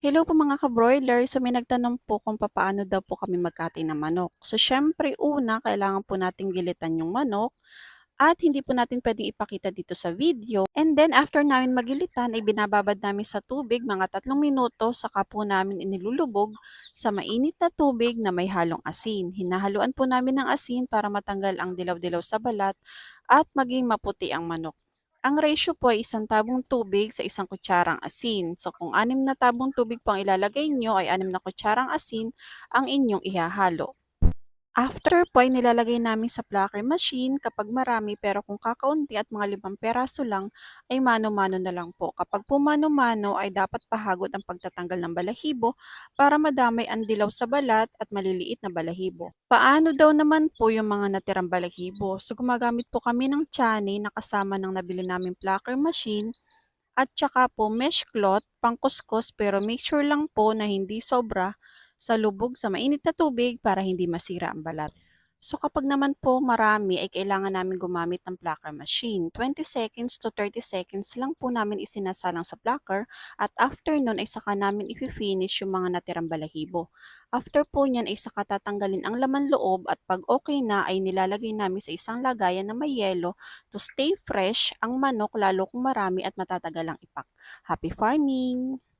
Hello po mga ka-broiler. So may nagtanong po kung papaano daw po kami magkati ng manok. So syempre una, kailangan po nating gilitan yung manok at hindi po natin pwedeng ipakita dito sa video. And then after namin magilitan ay binababad namin sa tubig mga 3 minuto saka po namin inilulubog sa mainit na tubig na may halong asin. Hinahaluan po namin ng asin para matanggal ang dilaw-dilaw sa balat at maging maputi ang manok. Ang ratio po ay 1 tabong tubig sa 1 kutsarang asin. So kung 6 na tabong tubig po ang ilalagay nyo ay 6 na kutsarang asin ang inyong ihahalo. After po ay nilalagay namin sa plucker machine kapag marami, pero kung kakaunti at mga 5 peraso lang ay mano-mano na lang po. Kapag po mano-mano ay dapat pahagod ang pagtatanggal ng balahibo para madamay ang dilaw sa balat at maliliit na balahibo. Paano daw naman po yung mga natirang balahibo? So gumagamit po kami ng tiyanay na kasama ng nabili naming plucker machine at tsaka po mesh cloth pangkuskus, pero make sure lang po na hindi sobra sa lubog sa mainit na tubig para hindi masira ang balat. So kapag naman po marami ay kailangan namin gumamit ng plucker machine. 20 seconds to 30 seconds lang po namin isinasalang sa plucker at after nun ay saka namin i-finish yung mga natirang balahibo. After po nyan ay saka tatanggalin ang laman loob at pag okay na ay nilalagay namin sa isang lagayan na may yelo to stay fresh ang manok lalo kung marami at matatagal ang ipak. Happy farming!